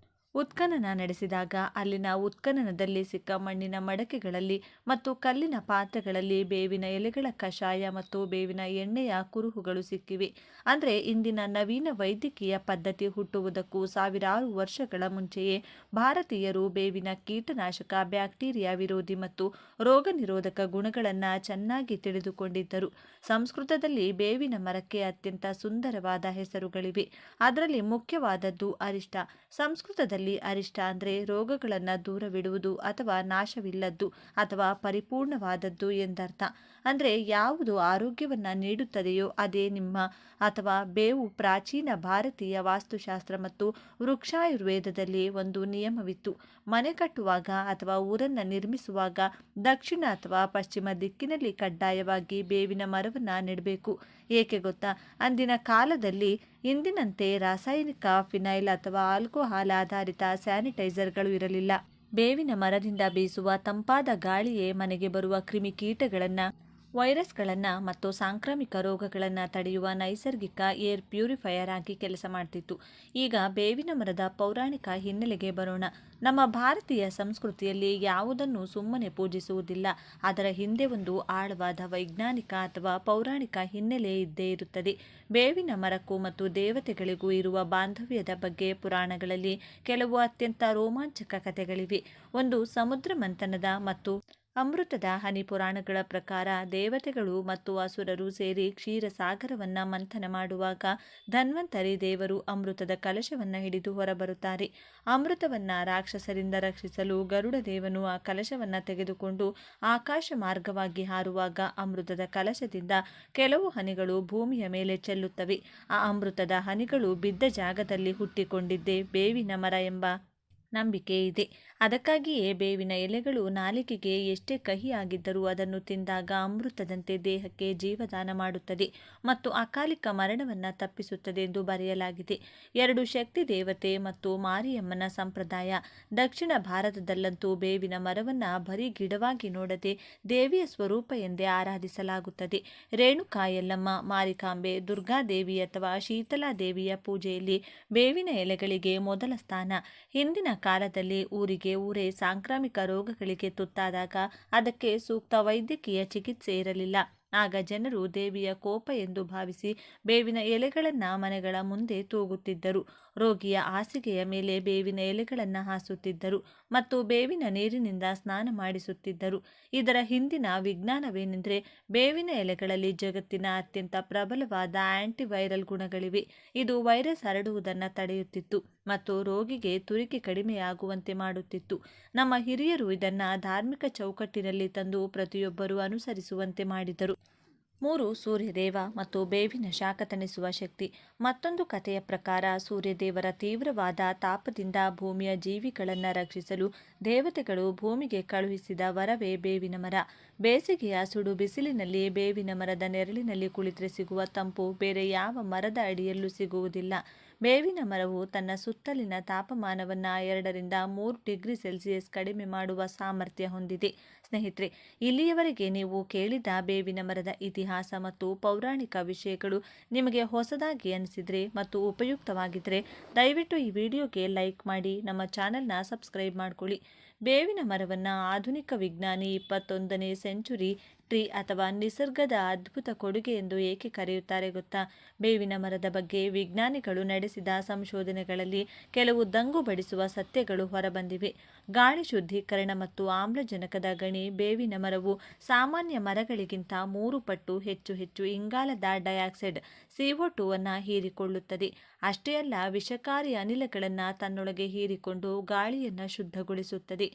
A: ಉತ್ಖನನ ನಡೆಸಿದಾಗ ಅಲ್ಲಿನ ಉತ್ಖನನದಲ್ಲಿ ಸಿಕ್ಕ ಮಣ್ಣಿನ ಮಡಕೆಗಳಲ್ಲಿ ಮತ್ತು ಕಲ್ಲಿನ ಪಾತ್ರೆಗಳಲ್ಲಿ ಬೇವಿನ ಎಲೆಗಳ ಕಷಾಯ ಮತ್ತು ಬೇವಿನ ಎಣ್ಣೆಯ ಕುರುಹುಗಳು ಸಿಕ್ಕಿವೆ. ಅಂದರೆ ಇಂದಿನ ನವೀನ ವೈದ್ಯಕೀಯ ಪದ್ಧತಿ ಹುಟ್ಟುವುದಕ್ಕೂ ಸಾವಿರಾರು ವರ್ಷಗಳ ಮುಂಚೆಯೇ ಭಾರತೀಯರು ಬೇವಿನ ಕೀಟನಾಶಕ, ಬ್ಯಾಕ್ಟೀರಿಯಾ ವಿರೋಧಿ ಮತ್ತು ರೋಗ ನಿರೋಧಕ ಗುಣಗಳನ್ನು ಚೆನ್ನಾಗಿ ತಿಳಿದುಕೊಂಡಿದ್ದರು. ಸಂಸ್ಕೃತದಲ್ಲಿ ಬೇವಿನ ಮರಕ್ಕೆ ಅತ್ಯಂತ ಸುಂದರವಾದ ಹೆಸರುಗಳಿವೆ. ಅದರಲ್ಲಿ ಮುಖ್ಯವಾದದ್ದು ಅರಿಷ್ಟ. ಸಂಸ್ಕೃತದಲ್ಲಿ ಅರಿಷ್ಟ ಅಂದರೆ ರೋಗಗಳನ್ನು ದೂರವಿಡುವುದು ಅಥವಾ ನಾಶವಿಲ್ಲದ್ದು ಅಥವಾ ಪರಿಪೂರ್ಣವಾದದ್ದು ಎಂದರ್ಥ. ಅಂದರೆ ಯಾವುದು ಆರೋಗ್ಯವನ್ನು ನೀಡುತ್ತದೆಯೋ ಅದೇ ನಿಮ್ಮ ಅಥವಾ ಬೇವು. ಪ್ರಾಚೀನ ಭಾರತೀಯ ವಾಸ್ತುಶಾಸ್ತ್ರ ಮತ್ತು ವೃಕ್ಷಾಯುರ್ವೇದದಲ್ಲಿ ಒಂದು ನಿಯಮವಿತ್ತು. ಮನೆ ಕಟ್ಟುವಾಗ ಅಥವಾ ಊರನ್ನು ನಿರ್ಮಿಸುವಾಗ ದಕ್ಷಿಣ ಅಥವಾ ಪಶ್ಚಿಮ ದಿಕ್ಕಿನಲ್ಲಿ ಕಡ್ಡಾಯವಾಗಿ ಬೇವಿನ ಮರವನ್ನು ನೆಡಬೇಕು. ಏಕೆ ಗೊತ್ತಾ? ಅಂದಿನ ಕಾಲದಲ್ಲಿ ಇಂದಿನಂತೆ ರಾಸಾಯನಿಕ ಫಿನೈಲ್ ಅಥವಾ ಆಲ್ಕೋಹಾಲ್ ಆಧಾರಿತ ಸ್ಯಾನಿಟೈಸರ್ಗಳು ಇರಲಿಲ್ಲ. ಬೇವಿನ ಮರದಿಂದ ಬೀಸುವ ತಂಪಾದ ಗಾಳಿಯೇ ಮನೆಗೆ ಬರುವ ಕ್ರಿಮಿಕೀಟಗಳನ್ನು, ವೈರಸ್ಗಳನ್ನು ಮತ್ತು ಸಾಂಕ್ರಾಮಿಕ ರೋಗಗಳನ್ನು ತಡೆಯುವ ನೈಸರ್ಗಿಕ ಏರ್ ಪ್ಯೂರಿಫೈಯರ್ ಆಗಿ ಕೆಲಸ ಮಾಡ್ತಿತ್ತು. ಈಗ ಬೇವಿನ ಮರದ ಪೌರಾಣಿಕ ಹಿನ್ನೆಲೆಗೆ ಬರೋಣ. ನಮ್ಮ ಭಾರತೀಯ ಸಂಸ್ಕೃತಿಯಲ್ಲಿ ಯಾವುದನ್ನು ಸುಮ್ಮನೆ ಪೂಜಿಸುವುದಿಲ್ಲ. ಅದರ ಹಿಂದೆ ಒಂದು ಆಳವಾದ ವೈಜ್ಞಾನಿಕ ಅಥವಾ ಪೌರಾಣಿಕ ಹಿನ್ನೆಲೆ ಇದ್ದೇ ಇರುತ್ತದೆ. ಬೇವಿನ ಮರಕ್ಕೂ ಮತ್ತು ದೇವತೆಗಳಿಗೂ ಇರುವ ಬಾಂಧವ್ಯದ ಬಗ್ಗೆ ಪುರಾಣಗಳಲ್ಲಿ ಕೆಲವು ಅತ್ಯಂತ ರೋಮಾಂಚಕ ಕಥೆಗಳಿವೆ. ಒಂದು ಸಮುದ್ರ ಮಂಥನದ ಮತ್ತು ಅಮೃತದ ಹನಿ ಪುರಾಣಗಳ ಪ್ರಕಾರ ದೇವತೆಗಳು ಮತ್ತು ಅಸುರರು ಸೇರಿ ಕ್ಷೀರಸಾಗರವನ್ನು ಮಂಥನ ಮಾಡುವಾಗ ಧನ್ವಂತರಿ ದೇವರು ಅಮೃತದ ಕಲಶವನ್ನು ಹಿಡಿದು ಹೊರಬರುತ್ತಾರೆ. ಅಮೃತವನ್ನು ರಾಕ್ಷಸರಿಂದ ರಕ್ಷಿಸಲು ಗರುಡ ದೇವನು ಆ ಕಲಶವನ್ನು ತೆಗೆದುಕೊಂಡು ಆಕಾಶ ಮಾರ್ಗವಾಗಿ ಹಾರುವಾಗ ಅಮೃತದ ಕಲಶದಿಂದ ಕೆಲವು ಹನಿಗಳು ಭೂಮಿಯ ಮೇಲೆ ಚೆಲ್ಲುತ್ತವೆ. ಆ ಅಮೃತದ ಹನಿಗಳು ಬಿದ್ದ ಜಾಗದಲ್ಲಿ ಹುಟ್ಟಿಕೊಂಡಿದ್ದೇ ಬೇವಿನ ಮರ ಎಂಬ ನಂಬಿಕೆ ಇದೆ. ಅದಕ್ಕಾಗಿಯೇ ಬೇವಿನ ಎಲೆಗಳು ನಾಲಿಗೆಗೆ ಎಷ್ಟೇ ಕಹಿಯಾಗಿದ್ದರೂ ಅದನ್ನು ತಿಂದಾಗ ಅಮೃತದಂತೆ ದೇಹಕ್ಕೆ ಜೀವದಾನ ಮಾಡುತ್ತದೆ ಮತ್ತು ಅಕಾಲಿಕ ಮರಣವನ್ನು ತಪ್ಪಿಸುತ್ತದೆ ಎಂದು ಬರೆಯಲಾಗಿದೆ. 2 ಶಕ್ತಿ ದೇವತೆ ಮತ್ತು ಮಾರಿಯಮ್ಮನ ಸಂಪ್ರದಾಯ. ದಕ್ಷಿಣ ಭಾರತದಲ್ಲಂತೂ ಬೇವಿನ ಮರವನ್ನು ಬರೀ ಗಿಡವಾಗಿ ನೋಡದೆ ದೇವಿಯ ಸ್ವರೂಪ ಎಂದೇ ಆರಾಧಿಸಲಾಗುತ್ತದೆ. ರೇಣುಕಾ ಯಲ್ಲಮ್ಮ, ಮಾರಿಕಾಂಬೆ, ದುರ್ಗಾದೇವಿ ಅಥವಾ ಶೀತಲಾದೇವಿಯ ಪೂಜೆಯಲ್ಲಿ ಬೇವಿನ ಎಲೆಗಳಿಗೆ ಮೊದಲ ಸ್ಥಾನ. ಹಿಂದಿನ ಕಾಲದಲ್ಲಿ ಊರಿಗೆ ಊರೇ ಸಾಂಕ್ರಾಮಿಕ ರೋಗಗಳಿಗೆ ತುತ್ತಾದಾಗ ಅದಕ್ಕೆ ಸೂಕ್ತ ವೈದ್ಯಕೀಯ ಚಿಕಿತ್ಸೆ ಇರಲಿಲ್ಲ. ಆಗ ಜನರು ದೇವಿಯ ಕೋಪ ಎಂದು ಭಾವಿಸಿ ಬೇವಿನ ಎಲೆಗಳನ್ನು ಮನೆಗಳ ಮುಂದೆ ತೂಗುತ್ತಿದ್ದರು. ರೋಗಿಯ ಹಾಸಿಗೆಯ ಮೇಲೆ ಬೇವಿನ ಎಲೆಗಳನ್ನು ಹಾಸುತ್ತಿದ್ದರು ಮತ್ತು ಬೇವಿನ ನೀರಿನಿಂದ ಸ್ನಾನ ಮಾಡಿಸುತ್ತಿದ್ದರು. ಇದರ ಹಿಂದಿನ ವಿಜ್ಞಾನವೇನೆಂದರೆ, ಬೇವಿನ ಎಲೆಗಳಲ್ಲಿ ಜಗತ್ತಿನ ಅತ್ಯಂತ ಪ್ರಬಲವಾದ ಆಂಟಿವೈರಲ್ ಗುಣಗಳಿವೆ. ಇದು ವೈರಸ್ ಹರಡುವುದನ್ನು ತಡೆಯುತ್ತಿತ್ತು ಮತ್ತು ರೋಗಿಗೆ ತುರಿಕೆ ಕಡಿಮೆಯಾಗುವಂತೆ ಮಾಡುತ್ತಿತ್ತು. ನಮ್ಮ ಹಿರಿಯರು ಇದನ್ನು ಧಾರ್ಮಿಕ ಚೌಕಟ್ಟಿನಲ್ಲಿ ತಂದು ಪ್ರತಿಯೊಬ್ಬರೂ ಅನುಸರಿಸುವಂತೆ ಮಾಡಿದರು. 3. ಸೂರ್ಯದೇವ ಮತ್ತು ಬೇವಿನ ಶಾಖ ತಣಿಸುವ ಶಕ್ತಿ. ಮತ್ತೊಂದು ಕಥೆಯ ಪ್ರಕಾರ, ಸೂರ್ಯದೇವರ ತೀವ್ರವಾದ ತಾಪದಿಂದ ಭೂಮಿಯ ಜೀವಿಗಳನ್ನು ರಕ್ಷಿಸಲು ದೇವತೆಗಳು ಭೂಮಿಗೆ ಕಳುಹಿಸಿದ ವರವೇ ಬೇವಿನ ಮರ. ಬೇಸಿಗೆಯ ಸುಡು ಬಿಸಿಲಿನಲ್ಲಿ ಬೇವಿನ ಮರದ ನೆರಳಿನಲ್ಲಿ ಕುಳಿತರೆ ಸಿಗುವ ತಂಪು ಬೇರೆ ಯಾವ ಮರದ ಅಡಿಯಲ್ಲೂ ಸಿಗುವುದಿಲ್ಲ. ಬೇವಿನ ಮರವು ತನ್ನ ಸುತ್ತಲಿನ ತಾಪಮಾನವನ್ನು 2 ರಿಂದ 3 ಡಿಗ್ರಿ ಸೆಲ್ಸಿಯಸ್ ಕಡಿಮೆ ಮಾಡುವ ಸಾಮರ್ಥ್ಯ ಹೊಂದಿದೆ. ಸ್ನೇಹಿತರೆ, ಇಲ್ಲಿಯವರೆಗೆ ನೀವು ಕೇಳಿದ ಬೇವಿನ ಮರದ ಇತಿಹಾಸ ಮತ್ತು ಪೌರಾಣಿಕ ವಿಷಯಗಳು ನಿಮಗೆ ಹೊಸದಾಗಿ ಅನಿಸಿದರೆ ಮತ್ತು ಉಪಯುಕ್ತವಾಗಿದ್ದರೆ ದಯವಿಟ್ಟು ಈ ವಿಡಿಯೋಗೆ ಲೈಕ್ ಮಾಡಿ, ನಮ್ಮ ಚಾನೆಲ್ನ ಸಬ್ಸ್ಕ್ರೈಬ್ ಮಾಡ್ಕೊಳ್ಳಿ. ಬೇವಿನ ಮರವನ್ನು ಆಧುನಿಕ ವಿಜ್ಞಾನಿ 21ನೇ ಸೆಂಚುರಿ ಟ್ರೀ ಅಥವಾ ನಿಸರ್ಗದ ಅದ್ಭುತ ಕೊಡುಗೆ ಎಂದು ಏಕೆ ಕರೆಯುತ್ತಾರೆ ಗೊತ್ತಾ? ಬೇವಿನ ಮರದ ಬಗ್ಗೆ ವಿಜ್ಞಾನಿಗಳು ನಡೆಸಿದ ಸಂಶೋಧನೆಗಳಲ್ಲಿ ಕೆಲವು ದಂಗು ಬಡಿಸುವ ಸತ್ಯಗಳು ಹೊರಬಂದಿವೆ. ಗಾಳಿ ಶುದ್ಧೀಕರಣ ಮತ್ತು ಆಮ್ಲಜನಕದ ಗಣಿ. ಬೇವಿನ ಮರವು ಸಾಮಾನ್ಯ ಮರಗಳಿಗಿಂತ 3 ಪಟ್ಟು ಹೆಚ್ಚು ಇಂಗಾಲದ ಡೈಆಕ್ಸೈಡ್ CO2 ಅನ್ನು ಹೀರಿಕೊಳ್ಳುತ್ತದೆ. ಅಷ್ಟೇ ಅಲ್ಲ, ವಿಷಕಾರಿ ಅನಿಲಗಳನ್ನು ತನ್ನೊಳಗೆ ಹೀರಿಕೊಂಡು ಗಾಳಿಯನ್ನು ಶುದ್ಧಗೊಳಿಸುತ್ತದೆ.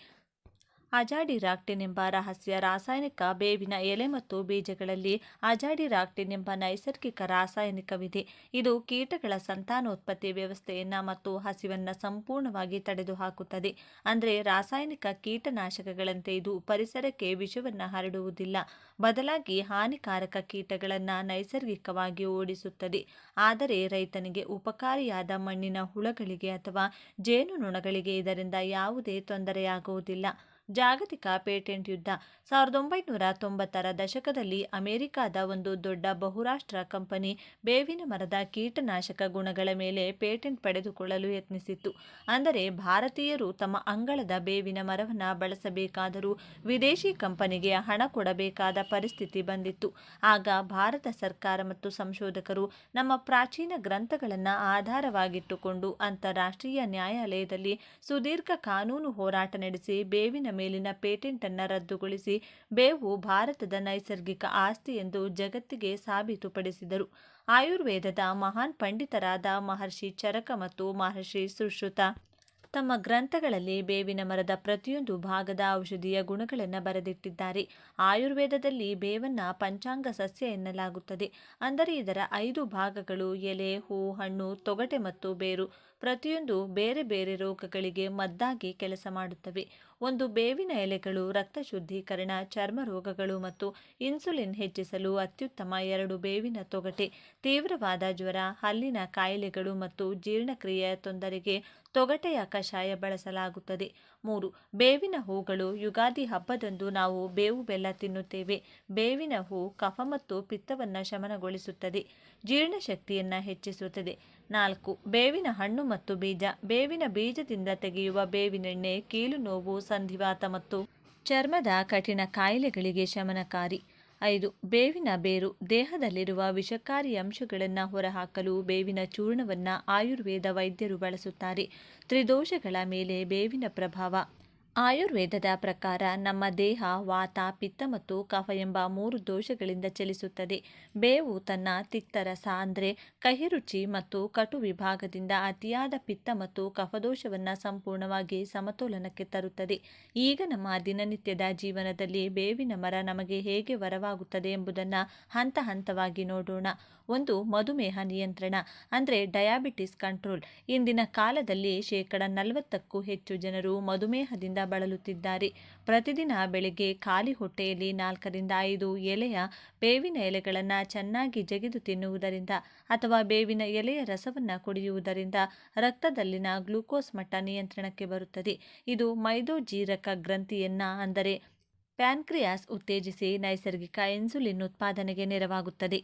A: ಅಜಾಡಿರಾಕ್ಟಿನ್ ಎಂಬ ರಹಸ್ಯ ರಾಸಾಯನಿಕ. ಬೇವಿನ ಎಲೆ ಮತ್ತು ಬೀಜಗಳಲ್ಲಿ ಅಜಾಡಿರಾಕ್ಟಿನ್ ಎಂಬ ನೈಸರ್ಗಿಕ ರಾಸಾಯನಿಕವಿದೆ. ಇದು ಕೀಟಗಳ ಸಂತಾನೋತ್ಪತ್ತಿ ವ್ಯವಸ್ಥೆಯನ್ನು ಮತ್ತು ಹಸಿವನ್ನು ಸಂಪೂರ್ಣವಾಗಿ ತಡೆದುಹಾಕುತ್ತದೆ. ಅಂದರೆ ರಾಸಾಯನಿಕ ಕೀಟನಾಶಕಗಳಂತೆ ಇದು ಪರಿಸರಕ್ಕೆ ವಿಷವನ್ನು ಹರಡುವುದಿಲ್ಲ, ಬದಲಾಗಿ ಹಾನಿಕಾರಕ ಕೀಟಗಳನ್ನು ನೈಸರ್ಗಿಕವಾಗಿ ಓಡಿಸುತ್ತದೆ. ಆದರೆ ರೈತನಿಗೆ ಉಪಕಾರಿಯಾದ ಮಣ್ಣಿನ ಹುಳಗಳಿಗೆ ಅಥವಾ ಜೇನುನೊಣಗಳಿಗೆ ಇದರಿಂದ ಯಾವುದೇ ತೊಂದರೆಯಾಗುವುದಿಲ್ಲ. ಜಾಗತಿಕ ಪೇಟೆಂಟ್ ಯುದ್ಧ. 1990ರ ದಶಕದಲ್ಲಿ ಅಮೆರಿಕಾದ ಒಂದು ದೊಡ್ಡ ಬಹುರಾಷ್ಟ್ರ ಕಂಪನಿ ಬೇವಿನ ಮರದ ಕೀಟನಾಶಕ ಗುಣಗಳ ಮೇಲೆ ಪೇಟೆಂಟ್ ಪಡೆದುಕೊಳ್ಳಲು ಯತ್ನಿಸಿತ್ತು. ಅಂದರೆ ಭಾರತೀಯರು ತಮ್ಮ ಅಂಗಳದ ಬೇವಿನ ಮರವನ್ನು ಬಳಸಬೇಕಾದರೂ ವಿದೇಶಿ ಕಂಪನಿಗೆ ಹಣ ಕೊಡಬೇಕಾದ ಪರಿಸ್ಥಿತಿ ಬಂದಿತ್ತು. ಆಗ ಭಾರತ ಸರ್ಕಾರ ಮತ್ತು ಸಂಶೋಧಕರು ನಮ್ಮ ಪ್ರಾಚೀನ ಗ್ರಂಥಗಳನ್ನು ಆಧಾರವಾಗಿಟ್ಟುಕೊಂಡು ಅಂತಾರಾಷ್ಟ್ರೀಯ ನ್ಯಾಯಾಲಯದಲ್ಲಿ ಸುದೀರ್ಘ ಕಾನೂನು ಹೋರಾಟ ನಡೆಸಿ ಬೇವಿನ ಮೇಲಿನ ಪೇಟೆಂಟ್ ಅನ್ನು ರದ್ದುಗೊಳಿಸಿ ಬೇವು ಭಾರತದ ನೈಸರ್ಗಿಕ ಆಸ್ತಿ ಎಂದು ಜಗತ್ತಿಗೆ ಸಾಬೀತುಪಡಿಸಿದರು. ಆಯುರ್ವೇದದ ಮಹಾನ್ ಪಂಡಿತರಾದ ಮಹರ್ಷಿ ಚರಕ ಮತ್ತು ಮಹರ್ಷಿ ಸುಶ್ರುತ ತಮ್ಮ ಗ್ರಂಥಗಳಲ್ಲಿ ಬೇವಿನ ಮರದ ಪ್ರತಿಯೊಂದು ಭಾಗದ ಔಷಧೀಯ ಗುಣಗಳನ್ನು ಬರೆದಿಟ್ಟಿದ್ದಾರೆ. ಆಯುರ್ವೇದದಲ್ಲಿ ಬೇವನ್ನು ಪಂಚಾಂಗ ಸಸ್ಯ ಎನ್ನಲಾಗುತ್ತದೆ. ಅಂದರೆ ಇದರ 5 ಭಾಗಗಳು ಎಲೆ, ಹೂ, ಹಣ್ಣು, ತೊಗಟೆ ಮತ್ತು ಬೇರು ಪ್ರತಿಯೊಂದು ಬೇರೆ ಬೇರೆ ರೋಗಗಳಿಗೆ ಮದ್ದಾಗಿ ಕೆಲಸ ಮಾಡುತ್ತವೆ. 1. ಬೇವಿನ ಎಲೆಗಳು ರಕ್ತ ಶುದ್ಧೀಕರಣ, ಚರ್ಮ ರೋಗಗಳು ಮತ್ತು ಇನ್ಸುಲಿನ್ ಹೆಚ್ಚಿಸಲು ಅತ್ಯುತ್ತಮ. 2. ಬೇವಿನ ತೊಗಟೆ ತೀವ್ರವಾದ ಜ್ವರ, ಹಲ್ಲಿನ ಕಾಯಿಲೆಗಳು ಮತ್ತು ಜೀರ್ಣಕ್ರಿಯೆಯ ತೊಂದರೆಗೆ ತೊಗಟೆಯ ಕಷಾಯ ಬಳಸಲಾಗುತ್ತದೆ. 3. ಬೇವಿನ ಹೂಗಳು. ಯುಗಾದಿ ಹಬ್ಬದಂದು ನಾವು ಬೇವು ಬೆಲ್ಲ ತಿನ್ನುತ್ತೇವೆ. ಬೇವಿನ ಹೂ ಕಫ ಮತ್ತು ಪಿತ್ತವನ್ನು ಶಮನಗೊಳಿಸುತ್ತದೆ, ಜೀರ್ಣಶಕ್ತಿಯನ್ನು ಹೆಚ್ಚಿಸುತ್ತದೆ. 4. ಬೇವಿನ ಹಣ್ಣು ಮತ್ತು ಬೀಜ. ಬೇವಿನ ಬೀಜದಿಂದ ತೆಗೆಯುವ ಬೇವಿನೆಣ್ಣೆ ಕೀಲು ನೋವು, ಸಂಧಿವಾತ ಮತ್ತು ಚರ್ಮದ ಕಠಿಣ ಕಾಯಿಲೆಗಳಿಗೆ ಶಮನಕಾರಿ. 5. ಬೇವಿನ ಬೇರು. ದೇಹದಲ್ಲಿರುವ ವಿಷಕಾರಿ ಅಂಶಗಳನ್ನು ಹೊರಹಾಕಲು ಬೇವಿನ ಚೂರ್ಣವನ್ನು ಆಯುರ್ವೇದ ವೈದ್ಯರು ಬಳಸುತ್ತಾರೆ. ತ್ರಿದೋಷಗಳ ಮೇಲೆ ಬೇವಿನ ಪ್ರಭಾವ. ಆಯುರ್ವೇದದ ಪ್ರಕಾರ ನಮ್ಮ ದೇಹ ವಾತ ಪಿತ್ತ ಮತ್ತು ಕಫ ಎಂಬ 3 ದೋಷಗಳಿಂದ ಚಲಿಸುತ್ತದೆ. ಬೇವು ತನ್ನ ತಿಕ್ತರಸ ಅಂದರೆ ಕಹಿರುಚಿ ಮತ್ತು ಕಟು ವಿಭಾಗದಿಂದ ಅತಿಯಾದ ಪಿತ್ತ ಮತ್ತು ಕಫದೋಷವನ್ನು ಸಂಪೂರ್ಣವಾಗಿ ಸಮತೋಲನಕ್ಕೆ ತರುತ್ತದೆ. ಈಗ ನಮ್ಮ ದಿನನಿತ್ಯದ ಜೀವನದಲ್ಲಿ ಬೇವಿನ ಮರ ನಮಗೆ ಹೇಗೆ ವರವಾಗುತ್ತದೆ ಎಂಬುದನ್ನು ಹಂತ ಹಂತವಾಗಿ ನೋಡೋಣ. 1. ಮಧುಮೇಹ ನಿಯಂತ್ರಣ ಅಂದರೆ ಡಯಾಬಿಟಿಸ್ ಕಂಟ್ರೋಲ್. ಇಂದಿನ ಕಾಲದಲ್ಲಿ 40%ಕ್ಕೂ ಹೆಚ್ಚು ಜನರು ಮಧುಮೇಹದಿಂದ ಬಳಲುತ್ತಿದ್ದಾರೆ. ಪ್ರತಿದಿನ ಬೆಳಿಗ್ಗೆ ಖಾಲಿ ಹೊಟ್ಟೆಯಲ್ಲಿ 4 ರಿಂದ 5 ಎಲೆಯ ಬೇವಿನ ಎಲೆಗಳನ್ನು ಚೆನ್ನಾಗಿ ಜಗಿದು ತಿನ್ನುವುದರಿಂದ ಅಥವಾ ಬೇವಿನ ಎಲೆಯ ರಸವನ್ನು ಕುಡಿಯುವುದರಿಂದ ರಕ್ತದಲ್ಲಿನ ಗ್ಲೂಕೋಸ್ ಮಟ್ಟ ನಿಯಂತ್ರಣಕ್ಕೆ ಬರುತ್ತದೆ. ಇದು ಮೈದೋಜೀರಕ ಗ್ರಂಥಿಯನ್ನ ಅಂದರೆ ಪ್ಯಾನ್ಕ್ರಿಯಾಸ್ ಉತ್ತೇಜಿಸಿ ನೈಸರ್ಗಿಕ ಇನ್ಸುಲಿನ್ ಉತ್ಪಾದನೆಗೆ ನೆರವಾಗುತ್ತದೆ.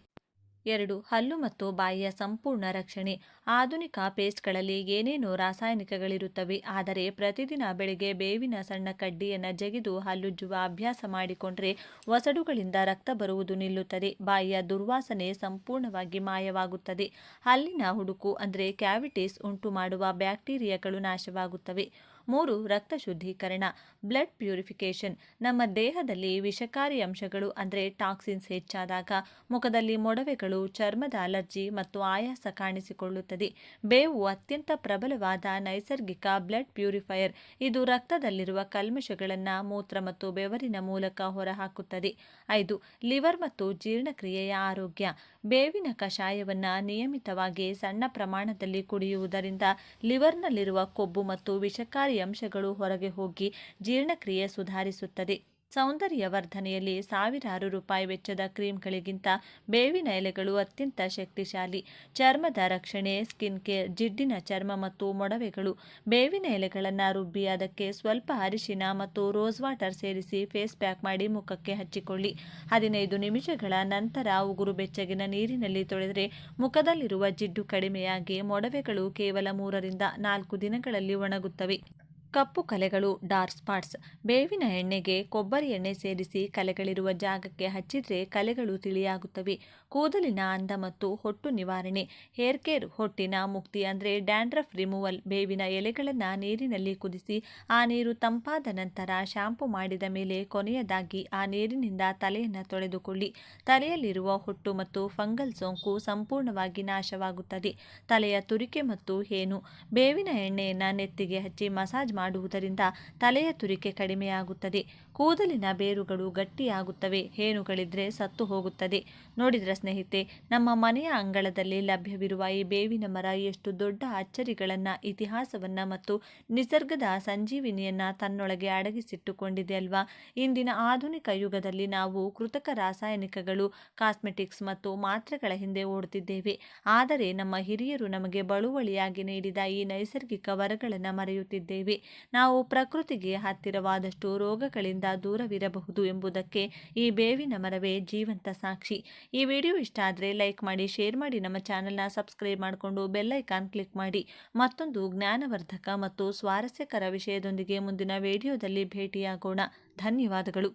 A: 2. ಹಲ್ಲು ಮತ್ತು ಬಾಯಿಯ ಸಂಪೂರ್ಣ ರಕ್ಷಣೆ. ಆಧುನಿಕ ಪೇಸ್ಟ್ಗಳಲ್ಲಿ ಏನೇನೋ ರಾಸಾಯನಿಕಗಳಿರುತ್ತವೆ. ಆದರೆ ಪ್ರತಿದಿನ ಬೆಳಿಗ್ಗೆ ಬೇವಿನ ಸಣ್ಣ ಕಡ್ಡಿಯನ್ನು ಜಗಿದು ಹಲ್ಲುಜ್ಜುವ ಅಭ್ಯಾಸ ಮಾಡಿಕೊಂಡ್ರೆ ವಸಡುಗಳಿಂದ ರಕ್ತ ಬರುವುದು ನಿಲ್ಲುತ್ತದೆ. ಬಾಯಿಯ ದುರ್ವಾಸನೆ ಸಂಪೂರ್ಣವಾಗಿ ಮಾಯವಾಗುತ್ತದೆ. ಹಲ್ಲಿನ ಹುಡುಕು ಅಂದರೆ ಕ್ಯಾವಿಟೀಸ್ ಉಂಟು ಮಾಡುವ ಬ್ಯಾಕ್ಟೀರಿಯಾಗಳು ನಾಶವಾಗುತ್ತವೆ. 3. ರಕ್ತ ಶುದ್ಧೀಕರಣ ಬ್ಲಡ್ ಪ್ಯೂರಿಫಿಕೇಶನ್. ನಮ್ಮ ದೇಹದಲ್ಲಿ ವಿಷಕಾರಿ ಅಂಶಗಳು ಅಂದರೆ ಟಾಕ್ಸಿನ್ಸ್ ಹೆಚ್ಚಾದಾಗ ಮುಖದಲ್ಲಿ ಮೊಡವೆಗಳು, ಚರ್ಮದ ಅಲರ್ಜಿ ಮತ್ತು ಆಯಾಸ ಕಾಣಿಸಿಕೊಳ್ಳುತ್ತದೆ. ಬೇವು ಅತ್ಯಂತ ಪ್ರಬಲವಾದ ನೈಸರ್ಗಿಕ ಬ್ಲಡ್ ಪ್ಯೂರಿಫೈಯರ್. ಇದು ರಕ್ತದಲ್ಲಿರುವ ಕಲ್ಮಶಗಳನ್ನು ಮೂತ್ರ ಮತ್ತು ಬೆವರಿನ ಮೂಲಕ ಹೊರಹಾಕುತ್ತದೆ. 5. ಲಿವರ್ ಮತ್ತು ಜೀರ್ಣಕ್ರಿಯೆಯ ಆರೋಗ್ಯ. ಬೇವಿನ ಕಷಾಯವನ್ನು ನಿಯಮಿತವಾಗಿ ಸಣ್ಣ ಪ್ರಮಾಣದಲ್ಲಿ ಕುಡಿಯುವುದರಿಂದ ಲಿವರ್ನಲ್ಲಿರುವ ಕೊಬ್ಬು ಮತ್ತು ವಿಷಕಾರಿ ಅಂಶಗಳು ಹೊರಗೆ ಹೋಗಿ ಜೀರ್ಣಕ್ರಿಯೆ ಸುಧಾರಿಸುತ್ತದೆ. ಸೌಂದರ್ಯ ವರ್ಧನೆಯಲ್ಲಿ ಸಾವಿರಾರು ರೂಪಾಯಿ ವೆಚ್ಚದ ಕ್ರೀಮ್ಗಳಿಗಿಂತ ಬೇವಿನ ಎಲೆಗಳು ಅತ್ಯಂತ ಶಕ್ತಿಶಾಲಿ. ಚರ್ಮದ ರಕ್ಷಣೆ, ಸ್ಕಿನ್ ಕೇರ್, ಜಿಡ್ಡಿನ ಚರ್ಮ ಮತ್ತು ಮೊಡವೆಗಳು. ಬೇವಿನ ಎಲೆಗಳನ್ನು ರುಬ್ಬಿ ಅದಕ್ಕೆ ಸ್ವಲ್ಪ ಅರಿಶಿನ ಮತ್ತು ರೋಸ್ ವಾಟರ್ ಸೇರಿಸಿ ಫೇಸ್ ಪ್ಯಾಕ್ ಮಾಡಿ ಮುಖಕ್ಕೆ ಹಚ್ಚಿಕೊಳ್ಳಿ. 15 ನಿಮಿಷಗಳ ನಂತರ ಉಗುರು ಬೆಚ್ಚಗಿನ ನೀರಿನಲ್ಲಿ ತೊಳೆದರೆ ಮುಖದಲ್ಲಿರುವ ಜಿಡ್ಡು ಕಡಿಮೆಯಾಗಿ ಮೊಡವೆಗಳು ಕೇವಲ 3 ರಿಂದ 4 ದಿನಗಳಲ್ಲಿ ಒಣಗುತ್ತವೆ. ಕಪ್ಪು ಕಲೆಗಳು ಡಾರ್ಕ್ ಸ್ಪಾಟ್ಸ್. ಬೇವಿನ ಎಣ್ಣೆಗೆ ಕೊಬ್ಬರಿ ಎಣ್ಣೆ ಸೇರಿಸಿ ಕಲೆಗಳಿರುವ ಜಾಗಕ್ಕೆ ಹಚ್ಚಿದ್ರೆ ಕಲೆಗಳು ತಿಳಿಯಾಗುತ್ತವೆ. ಕೂದಲಿನ ಅಂದ ಮತ್ತು ಹೊಟ್ಟು ನಿವಾರಣೆ. ಹೇರ್ ಕೇರ್ ಹೊಟ್ಟಿನ ಮುಕ್ತಿ ಅಂದರೆ ಡ್ಯಾಂಡ್ರಫ್ ರಿಮೂವಲ್. ಬೇವಿನ ಎಲೆಗಳನ್ನು ನೀರಿನಲ್ಲಿ ಕುದಿಸಿ ಆ ನೀರು ತಂಪಾದ ನಂತರ ಶಾಂಪು ಮಾಡಿದ ಮೇಲೆ ಕೊನೆಯದಾಗಿ ಆ ನೀರಿನಿಂದ ತಲೆಯನ್ನು ತೊಳೆದುಕೊಳ್ಳಿ. ತಲೆಯಲ್ಲಿರುವ ಹೊಟ್ಟು ಮತ್ತು ಫಂಗಲ್ ಸೋಂಕು ಸಂಪೂರ್ಣವಾಗಿ ನಾಶವಾಗುತ್ತದೆ. ತಲೆಯ ತುರಿಕೆ ಮತ್ತು ಹೇನು. ಬೇವಿನ ಎಣ್ಣೆಯನ್ನು ನೆತ್ತಿಗೆ ಹಚ್ಚಿ ಮಸಾಜ್ ಮಾಡುವುದರಿಂದ ತಲೆಯ ತುರಿಕೆ ಕಡಿಮೆಯಾಗುತ್ತದೆ. ಕೂದಲಿನ ಬೇರುಗಳು ಗಟ್ಟಿಯಾಗುತ್ತವೆ. ಹೇನುಗಳಿದ್ರೆ ಸತ್ತು ಹೋಗುತ್ತದೆ. ನೋಡಿದ್ರ ಸ್ನೇಹಿತೆ, ನಮ್ಮ ಮನೆಯ ಅಂಗಳದಲ್ಲಿ ಲಭ್ಯವಿರುವ ಈ ಬೇವಿನ ಮರ ಎಷ್ಟು ದೊಡ್ಡ ಅಚ್ಚರಿಗಳನ್ನು, ಇತಿಹಾಸವನ್ನು ಮತ್ತು ನಿಸರ್ಗದ ಸಂಜೀವಿನಿಯನ್ನು ತನ್ನೊಳಗೆ ಅಡಗಿಸಿಟ್ಟುಕೊಂಡಿದೆ ಅಲ್ವಾ. ಇಂದಿನ ಆಧುನಿಕ ಯುಗದಲ್ಲಿ ನಾವು ಕೃತಕ ರಾಸಾಯನಿಕಗಳು, ಕಾಸ್ಮೆಟಿಕ್ಸ್ ಮತ್ತು ಮಾತ್ರೆಗಳ ಹಿಂದೆ ಓಡುತ್ತಿದ್ದೇವೆ. ಆದರೆ ನಮ್ಮ ಹಿರಿಯರು ನಮಗೆ ಬಳುವಳಿಯಾಗಿ ನೀಡಿದ ಈ ನೈಸರ್ಗಿಕ ವರಗಳನ್ನು ಮರೆಯುತ್ತಿದ್ದೇವೆ. ನಾವು ಪ್ರಕೃತಿಗೆ ಹತ್ತಿರವಾದಷ್ಟು ರೋಗಗಳಿಂದ ದೂರವಿರಬಹುದು ಎಂಬುದಕ್ಕೆ ಈ ಬೇವಿನ ಮರವೇ ಜೀವಂತ ಸಾಕ್ಷಿ. ಈ ವಿಡಿಯೋ ಇಷ್ಟ ಆದರೆ ಲೈಕ್ ಮಾಡಿ, ಶೇರ್ ಮಾಡಿ, ನಮ್ಮ ಚಾನೆಲ್ನ ಸಬ್ಸ್ಕ್ರೈಬ್ ಮಾಡಿಕೊಂಡು ಬೆಲ್ ಐಕಾನ್ ಕ್ಲಿಕ್ ಮಾಡಿ. ಮತ್ತೊಂದು ಜ್ಞಾನವರ್ಧಕ ಮತ್ತು ಸ್ವಾರಸ್ಯಕರ ವಿಷಯದೊಂದಿಗೆ ಮುಂದಿನ ವಿಡಿಯೋದಲ್ಲಿ ಭೇಟಿಯಾಗೋಣ. ಧನ್ಯವಾದಗಳು.